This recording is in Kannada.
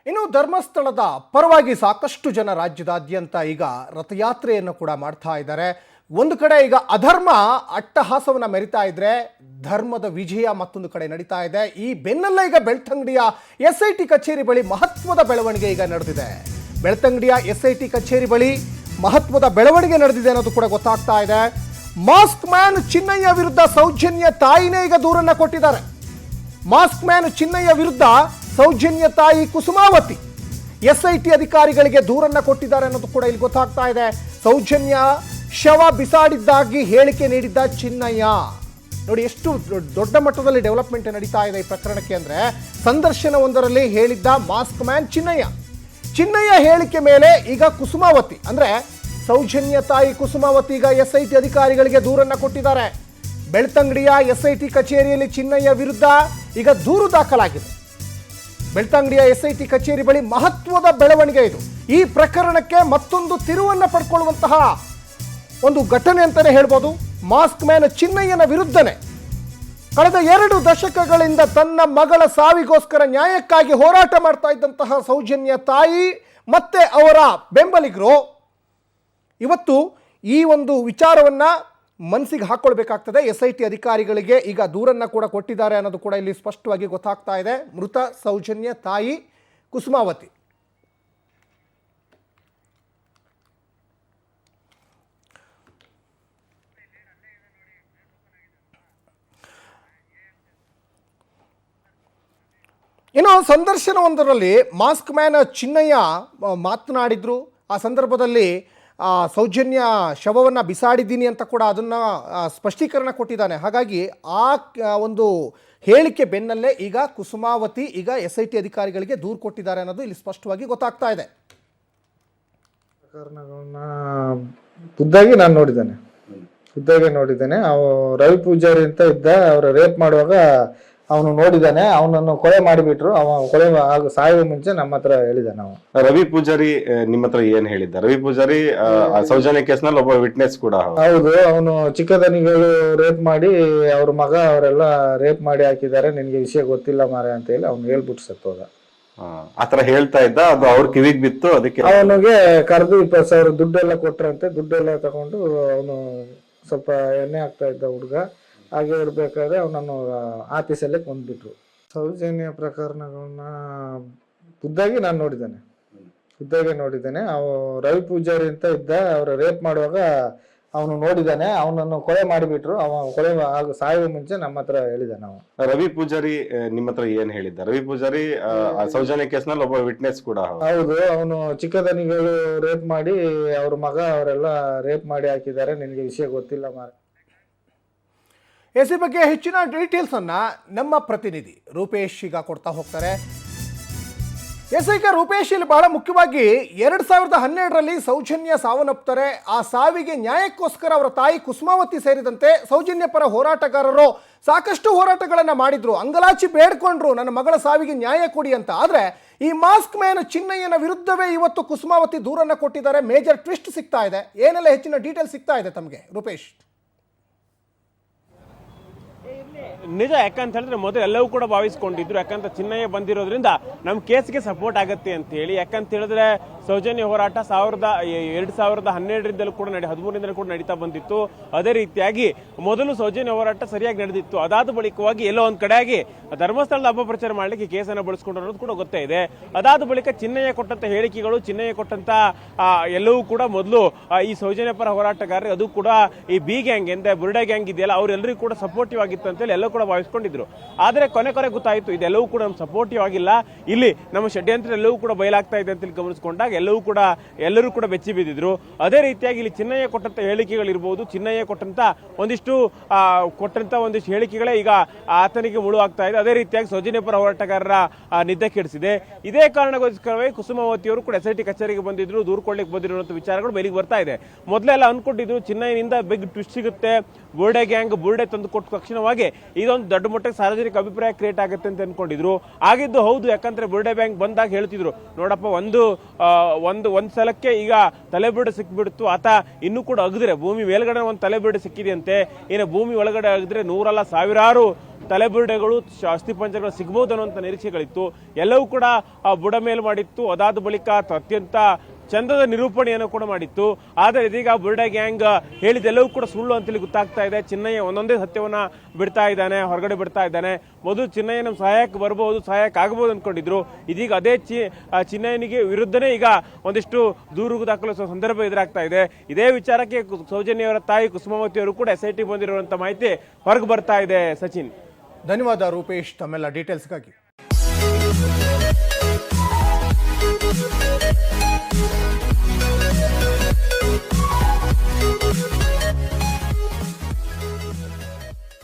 ಇನ್ನು ಧರ್ಮಸ್ಥಳದ ಪರವಾಗಿ ಸಾಕಷ್ಟು ಜನ ರಾಜ್ಯದಾದ್ಯಂತ ಈಗ ರಥಯಾತ್ರೆಯನ್ನು ಕೂಡ ಮಾಡ್ತಾ ಇದ್ದಾರೆ. ಒಂದು ಕಡೆ ಈಗ ಅಧರ್ಮ ಅಟ್ಟಹಾಸವನ್ನ ಮೆರಿತಾ ಇದ್ರೆ ಧರ್ಮದ ವಿಜಯ ಮತ್ತೊಂದು ಕಡೆ ನಡೀತಾ ಇದೆ. ಈ ಬೆನ್ನಲ್ಲೇ ಈಗ ಬೆಳ್ತಂಗಡಿಯ SIT ಕಚೇರಿ ಬಳಿ ಮಹತ್ವದ ಬೆಳವಣಿಗೆ ಈಗ ನಡೆದಿದೆ. ಬೆಳ್ತಂಗಡಿಯ SIT ಕಚೇರಿ ಬಳಿ ಮಹತ್ವದ ಬೆಳವಣಿಗೆ ನಡೆದಿದೆ ಅನ್ನೋದು ಕೂಡ ಗೊತ್ತಾಗ್ತಾ ಇದೆ. ಮಾಸ್ಕ್ ಮ್ಯಾನ್ ಚಿನ್ನಯ್ಯ ವಿರುದ್ಧ ಸೌಜನ್ಯ ತಾಯಿನೇ ಈಗ ದೂರನ್ನ ಕೊಟ್ಟಿದ್ದಾರೆ. ಮಾಸ್ಕ್ ಮ್ಯಾನ್ ಚಿನ್ನಯ್ಯ ವಿರುದ್ಧ ಸೌಜನ್ಯ ತಾಯಿ ಕುಸುಮಾವತಿ SIT ಅಧಿಕಾರಿಗಳಿಗೆ ದೂರನ್ನ ಕೊಟ್ಟಿದ್ದಾರೆ ಅನ್ನೋದು ಕೂಡ ಇಲ್ಲಿ ಗೊತ್ತಾಗ್ತಾ ಇದೆ. ಸೌಜನ್ಯ ಶವ ಬಿಸಾಡಿದ್ದಾಗಿ ಹೇಳಿಕೆ ನೀಡಿದ್ದ ಚಿನ್ನಯ್ಯ, ನೋಡಿ ಎಷ್ಟು ದೊಡ್ಡ ಮಟ್ಟದಲ್ಲಿ ಡೆವಲಪ್ಮೆಂಟ್ ನಡೀತಾ ಇದೆ ಈ ಪ್ರಕರಣಕ್ಕೆ ಅಂದ್ರೆ, ಸಂದರ್ಶನವೊಂದರಲ್ಲಿ ಹೇಳಿದ್ದ ಮಾಸ್ಕ್ ಮ್ಯಾನ್ ಚಿನ್ನಯ್ಯ ಹೇಳಿಕೆ ಮೇಲೆ ಈಗ ಕುಸುಮಾವತಿ ಅಂದ್ರೆ ಸೌಜನ್ಯ ತಾಯಿ ಕುಸುಮಾವತಿ ಈಗ SIT ಅಧಿಕಾರಿಗಳಿಗೆ ದೂರನ್ನ ಕೊಟ್ಟಿದ್ದಾರೆ. ಬೆಳ್ತಂಗಡಿಯ SIT ಕಚೇರಿಯಲ್ಲಿ ಚಿನ್ನಯ್ಯ ವಿರುದ್ಧ ಈಗ ದೂರು ದಾಖಲಾಗಿದೆ. ಬೆಳ್ತಂಗಡಿಯ SIT ಕಚೇರಿ ಬಳಿ ಮಹತ್ವದ ಬೆಳವಣಿಗೆ ಇದು. ಈ ಪ್ರಕರಣಕ್ಕೆ ಮತ್ತೊಂದು ತಿರುವನ್ನ ಪಡ್ಕೊಳ್ಳುವಂತಹ ಒಂದು ಘಟನೆ ಅಂತಾನೆ ಹೇಳ್ಬೋದು. ಮಾಸ್ಕ್ ಮ್ಯಾನ್ ಚಿನ್ನಯ್ಯನ ವಿರುದ್ಧನೇ ಕಳೆದ 2 ದಶಕಗಳಿಂದ ತನ್ನ ಮಗಳ ಸಾವಿಗೋಸ್ಕರ ನ್ಯಾಯಕ್ಕಾಗಿ ಹೋರಾಟ ಮಾಡ್ತಾ ಇದ್ದಂತಹ ಸೌಜನ್ಯ ತಾಯಿ ಮತ್ತೆ ಅವರ ಬೆಂಬಲಿಗರು ಇವತ್ತು ಈ ಒಂದು ವಿಚಾರವನ್ನ ಮನಸ್ಸಿಗೆ ಹಾಕೊಳ್ಬೇಕಾಗ್ತದೆ. SIT ಅಧಿಕಾರಿಗಳಿಗೆ ಈಗ ದೂರನ್ನ ಕೂಡ ಕೊಟ್ಟಿದ್ದಾರೆ ಅನ್ನೋದು ಕೂಡ ಇಲ್ಲಿ ಸ್ಪಷ್ಟವಾಗಿ ಗೊತ್ತಾಗ್ತಾ ಇದೆ. ಮೃತ ಸೌಜನ್ಯ ತಾಯಿ ಕುಸುಮಾವತಿ. ಇನ್ನು ಸಂದರ್ಶನವೊಂದರಲ್ಲಿ ಮಾಸ್ಕ್ ಮ್ಯಾನ್ ಚಿನ್ನಯ್ಯ ಮಾತನಾಡಿದ್ರು. ಆ ಸಂದರ್ಭದಲ್ಲಿ ಸೌಜನ್ಯ ಶವವನ್ನು ಬಿಸಾಡಿದ್ದೀನಿ ಅಂತ ಕೂಡ ಅದನ್ನು ಸ್ಪಷ್ಟೀಕರಣ ಕೊಟ್ಟಿದ್ದಾನೆ. ಹಾಗಾಗಿ ಆ ಒಂದು ಹೇಳಿಕೆ ಬೆನ್ನಲ್ಲೇ ಈಗ ಕುಸುಮಾವತಿ ಈಗ SIT ಅಧಿಕಾರಿಗಳಿಗೆ ದೂರು ಕೊಟ್ಟಿದ್ದಾರೆ ಅನ್ನೋದು ಇಲ್ಲಿ ಸ್ಪಷ್ಟವಾಗಿ ಗೊತ್ತಾಗ್ತಾ ಇದೆ. ಪ್ರಕರಣಗಳನ್ನ ಖುದ್ದಾಗಿ ನಾನು ನೋಡಿದ್ದೇನೆ. ರವಿ ಪೂಜಾರಿ ಅಂತ ಇದ್ದ, ಅವರ ರೇಪ್ ಮಾಡುವಾಗ ಅವನು ನೋಡಿದ್ದಾನೆ. ಅವನನ್ನು ಕೊಲೆ ಮಾಡಿಬಿಟ್ರು. ಕೊಲೆ ಸಾಯುವ ಮುಂಚೆ ನಮ್ಮ ಹತ್ರ ಹೇಳಿದ್ದಾನೆ. ರವಿ ಪೂಜಾರಿ ನಿಮ್ಮ ಹತ್ರ ಏನ್ ಹೇಳಿದ್ದ? ರವಿ ಪೂಜಾರಿ ಸೌಜನ್ಯ ಕೇಸ್ನಲ್ಲಿ ಒಬ್ಬ ವಿಟ್ನೆಸ್ ಕೂಡ. ಹೌದು, ಅವನು ಚಿಕ್ಕದನಿಗಳು ರೇಪ್ ಮಾಡಿ ಅವ್ರ ಮಗ ಅವರೆಲ್ಲ ರೇಪ್ ಮಾಡಿ ಹಾಕಿದ್ದಾರೆ, ನಿನ್ಗೆ ವಿಷಯ ಗೊತ್ತಿಲ್ಲ ಮಾರೆ ಅಂತ ಹೇಳಿ ಅವ್ನು ಹೇಳ್ಬಿಟ್ಟು ಸತ್ತೋದ. ಆತರ ಹೇಳ್ತಾ ಇದ್ದ, ಅದು ಅವ್ರ ಕಿವಿಗ್ ಬಿತ್ತು. ಅದಕ್ಕೆ ಅವನಿಗೆ ಕರೆದು 20,000 ದುಡ್ಡೆಲ್ಲ ಕೊಟ್ರಂತೆ. ದುಡ್ಡೆಲ್ಲ ತಗೊಂಡು ಅವನು ಸ್ವಲ್ಪ ಎಣ್ಣೆ ಆಗ್ತಾ ಇದ್ದ ಹುಡುಗ. ಹಾಗೆ ಇರ್ಬೇಕಾದ್ರೆ ಅವನನ್ನು ಆಫೀಸಲ್ಲೇ ಕೊಂದ್ಬಿಟ್ರು. ಸೌಜನ್ಯ ಪ್ರಕರಣಗಳನ್ನ ಖುದ್ದಾಗಿ ನಾನು ನೋಡಿದ್ದೇನೆ. ರವಿ ಪೂಜಾರಿ ಅಂತ ಇದ್ದ, ಅವರ ರೇಪ್ ಮಾಡುವಾಗ ಅವನು ನೋಡಿದ್ದಾನೆ. ಅವನನ್ನು ಕೊಲೆ ಮಾಡಿಬಿಟ್ರು. ಕೊಲೆ ಸಾಯುವ ಮುಂಚೆ ನಮ್ಮ ಹತ್ರ ಹೇಳಿದ್ದಾನೆ. ರವಿ ಪೂಜಾರಿ ನಿಮ್ಮ ಹತ್ರ ಏನ್ ಹೇಳಿದ್ದ? ರವಿ ಪೂಜಾರಿ ಸೌಜನ್ಯ ಕೇಸ್ನಲ್ಲಿ ಒಬ್ಬ ವಿಟ್ನೆಸ್ ಕೂಡ. ಹೌದು, ಅವನು ಚಿಕ್ಕದನಿಗಳು ರೇಪ್ ಮಾಡಿ ಅವ್ರ ಮಗ ಅವರೆಲ್ಲ ರೇಪ್ ಮಾಡಿ ಹಾಕಿದ್ದಾರೆ, ನಿನ್ಗೆ ವಿಷಯ ಗೊತ್ತಿಲ್ಲ ಮಾರೆ. ಈ ಬಗ್ಗೆ ಹೆಚ್ಚಿನ ಡೀಟೇಲ್ಸ್ ಅನ್ನ ನಮ್ಮ ಪ್ರತಿನಿಧಿ ರೂಪೇಶ್ ಈಗ ಕೊಡ್ತಾ ಹೋಗ್ತಾರೆ. ಈಗ ರೂಪೇಶ್ ಇಲ್ಲಿ ಬಹಳ ಮುಖ್ಯವಾಗಿ 2012ರಲ್ಲಿ ಸೌಜನ್ಯ ಸಾವನ್ನಪ್ತಾರೆ. ಆ ಸಾವಿಗೆ ನ್ಯಾಯಕ್ಕೋಸ್ಕರ ಅವರ ತಾಯಿ ಕುಸುಮಾವತಿ ಸೇರಿದಂತೆ ಸೌಜನ್ಯ ಪರ ಹೋರಾಟಗಾರರು ಸಾಕಷ್ಟು ಹೋರಾಟಗಳನ್ನು ಮಾಡಿದ್ರು, ಅಂಗಲಾಚಿ ಬೇಡ್ಕೊಂಡ್ರು ನನ್ನ ಮಗಳ ಸಾವಿಗೆ ನ್ಯಾಯ ಕೊಡಿ ಅಂತ. ಆದರೆ ಈ ಮಾಸ್ಕ್ ಮ್ಯಾನ್ ಚಿನ್ನಯ್ಯನ ವಿರುದ್ಧವೇ ಇವತ್ತು ಕುಸುಮಾವತಿ ದೂರನ್ನ ಕೊಟ್ಟಿದ್ದಾರೆ. ಮೇಜರ್ ಟ್ವಿಸ್ಟ್ ಸಿಗ್ತಾ ಇದೆ. ಏನೆಲ್ಲ ಹೆಚ್ಚಿನ ಡೀಟೇಲ್ಸ್ ಸಿಗ್ತಾ ಇದೆ ತಮಗೆ ರೂಪೇಶ್? ನಿಜ, ಯಾಕಂತ ಹೇಳಿದ್ರೆ ಮೊದಲು ಎಲ್ಲವೂ ಕೂಡ ಭಾವಿಸ್ಕೊಂಡಿದ್ರು, ಯಾಕಂತ ಚಿನ್ನಯ್ಯ ಬಂದಿರೋದ್ರಿಂದ ನಮ್ಮ ಕೇಸ್ಗೆ ಸಪೋರ್ಟ್ ಆಗತ್ತೆ ಅಂತ ಹೇಳಿ. ಯಾಕಂತ ಹೇಳಿದ್ರೆ ಸೌಜನ್ಯ ಹೋರಾಟ 2012ರಿಂದಲೂ ಕೂಡ 2013ರಿಂದಲೂ ಕೂಡ ನಡೀತಾ ಬಂದಿತ್ತು. ಅದೇ ರೀತಿಯಾಗಿ ಮೊದಲು ಸೌಜನ್ಯ ಹೋರಾಟ ಸರಿಯಾಗಿ ನಡೆದಿತ್ತು. ಅದಾದ ಬಳಿಕವಾಗಿ ಎಲ್ಲೋ ಒಂದ್ ಕಡೆಯಾಗಿ ಧರ್ಮಸ್ಥಳದ ಅಪಪ್ರಚಾರ ಮಾಡಲಿಕ್ಕೆ ಕೇಸನ್ನು ಬಳಸ್ಕೊಂಡು ಅನ್ನೋದು ಕೂಡ ಗೊತ್ತೇ ಇದೆ. ಅದಾದ ಬಳಿಕ ಚಿನ್ನಯ್ಯ ಕೊಟ್ಟಂತ ಹೇಳಿಕೆಗಳು, ಚಿನ್ನಯ್ಯ ಕೊಟ್ಟಂತ ಎಲ್ಲವೂ ಕೂಡ ಮೊದಲು ಈ ಸೌಜನ್ಯ ಪರ ಹೋರಾಟಗಾರರು, ಅದು ಕೂಡ ಈ ಬಿ ಗ್ಯಾಂಗ್ ಎಂದ ಬುರ್ಡಾ ಗ್ಯಾಂಗ್ ಇದೆಯಲ್ಲ, ಅವರೆಲ್ಲರಿಗೂ ಕೂಡ ಸಪೋರ್ಟಿವ್ ಆಗಿತ್ತು ಅಂತೇಳಿ ಎಲ್ಲರೂ ಕೂಡ ಭಾವಿಸ್ಕೊಂಡಿದ್ರು. ಆದ್ರೆ ಕೊನೆ ಗೊತ್ತಾಯಿತು ಇದೆಲ್ಲವೂ ಕೂಡ ನಮ್ಮ ಸಪೋರ್ಟಿವ್ ಆಗಿಲ್ಲ, ಇಲ್ಲಿ ನಮ್ಮ ಷಡ್ಯಂತ್ರ ಎಲ್ಲವೂ ಕೂಡ ಬಯಲಾಗ್ತಾ ಇದೆ ಅಂತ ಗಮನಿಸಿಕೊಂಡಾಗ ಎಲ್ಲರೂ ಕೂಡ ಬೆಚ್ಚಿ ಬಿದ್ದಿದ್ರು. ಅದೇ ರೀತಿಯಾಗಿ ಇಲ್ಲಿ ಚಿನ್ನಯ್ಯ ಕೊಟ್ಟಂತ ಹೇಳಿಕೆಗಳಿರ್ಬೋದು, ಚಿನ್ನಯ್ಯ ಕೊಟ್ಟಂತ ಒಂದಿಷ್ಟು ಹೇಳಿಕೆಗಳೇ ಈಗ ಆತನಿಗೆ ಮುಳುವಾಗ್ತಾ ಇದೆ. ಅದೇ ರೀತಿಯಾಗಿ ಸೌಜನ್ಯ ಪರ ಹೋರಾಟಗಾರರ ನಿದ್ದೆ ಕೆಡಿಸಿದೆ. ಇದೇ ಕಾರಣಕ್ಕೋಸ್ಕರವೇ ಕುಸುಮಾವತಿಯವರು ಕೂಡ SIT ಕಚೇರಿಗೆ ಬಂದಿದ್ರು, ದೂರು ಕೊಡ್ಲಿಕ್ಕೆ ಬಂದಿರುವಂತ ವಿಚಾರಗಳು ಬೆಳಿಗ್ಗೆ ಬರ್ತಾ ಇದೆ. ಮೊದಲೆಲ್ಲ ಅನ್ಕೊಂಡಿದ್ರು ಚಿನ್ನಯ್ಯನಿಂದ ಬಿಗ್ ಟ್ವಿಸ್ಟ್ ಸಿಗುತ್ತೆ, ಬುರ್ಡೆ ಗ್ಯಾಂಗ್ ಬುರ್ಡೆ ತಂದು ಕೊಟ್ಟ ತಕ್ಷಣವಾಗಿ ಇದೊಂದು ದೊಡ್ಡ ಮಟ್ಟಕ್ಕೆ ಸಾರ್ವಜನಿಕ ಅಭಿಪ್ರಾಯ ಕ್ರಿಯೇಟ್ ಆಗುತ್ತೆ ಅಂತ ಅನ್ಕೊಂಡಿದ್ರು. ಆಗಿದ್ದು ಹೌದು, ಯಾಕಂದ್ರೆ ಬುರ್ಡೆ ಬ್ಯಾಂಕ್ ಬಂದಾಗ ಹೇಳ್ತಿದ್ರು, ನೋಡಪ್ಪ ಒಂದ್ ಸಲಕ್ಕೆ ಈಗ ತಲೆಬುರುಡೆ ಸಿಕ್ಬಿಡ್ತು, ಆತ ಇನ್ನೂ ಕೂಡ ಅಗದ್ರೆ ಭೂಮಿ ಮೇಲ್ಗಡೆ ಒಂದು ತಲೆಬುರುಡೆ ಸಿಕ್ಕಿದೆಯಂತೆ, ಇನ್ನು ಭೂಮಿ ಒಳಗಡೆ ಅಗದ್ರೆ 100 ಅಲ್ಲ 1000 ತಲೆಬುರುಡೆಗಳು ಅಸ್ಥಿಪಂಜರಗಳು ಸಿಗಬಹುದು ಅನ್ನುವಂಥ ನಿರೀಕ್ಷೆಗಳಿತ್ತು. ಎಲ್ಲವೂ ಕೂಡ ಬುಡ ಮೇಲ್ ಮಾಡಿತ್ತು. ಅದಾದ ಬಳಿಕ ಅತ್ಯಂತ ಚಂದದ ನಿರೂಪಣೆಯನ್ನು ಕೂಡ ಮಾಡಿತ್ತು. ಆದರೆ ಇದೀಗ ಬುರ್ಡೆ ಗ್ಯಾಂಗ್ ಹೇಳಿದೆಲ್ಲವೂ ಕೂಡ ಸುಳ್ಳು ಅಂತೇಳಿ ಗೊತ್ತಾಗ್ತಾ ಇದೆ. ಚಿನ್ನಯ್ಯ ಒಂದೊಂದೇ ಸತ್ಯವನ್ನ ಹೊರಗಡೆ ಬಿಡ್ತಾ ಇದ್ದಾನೆ. ಮೊದಲು ಚಿನ್ನಯ್ಯ ನಮ್ಮ ಸಹಾಯಕ್ಕೆ ಬರಬಹುದು, ಸಹಾಯಕ್ಕೆ ಆಗಬಹುದು ಅನ್ಕೊಂಡಿದ್ರು. ಇದೀಗ ಅದೇ ಚಿನ್ನಯ್ಯನಿಗೆ ವಿರುದ್ಧನೇ ಈಗ ಒಂದಿಷ್ಟು ದೂರು ದಾಖಲಿಸುವ ಸಂದರ್ಭ ಎದುರಾಗ್ತಾ ಇದೆ. ಇದೇ ವಿಚಾರಕ್ಕೆ ಸೌಜನ್ಯವರ ತಾಯಿ ಕುಸುಮಾವತಿ ಅವರು ಕೂಡ SIT ಬಂದಿರುವಂತ ಮಾಹಿತಿ ಹೊರಗೆ ಬರ್ತಾ ಇದೆ. ಸಚಿನ್, ಧನ್ಯವಾದ ರೂಪೇಶ್ ತಮ್ಮೆಲ್ಲ ಡೀಟೇಲ್ಸ್ಗಾಗಿ.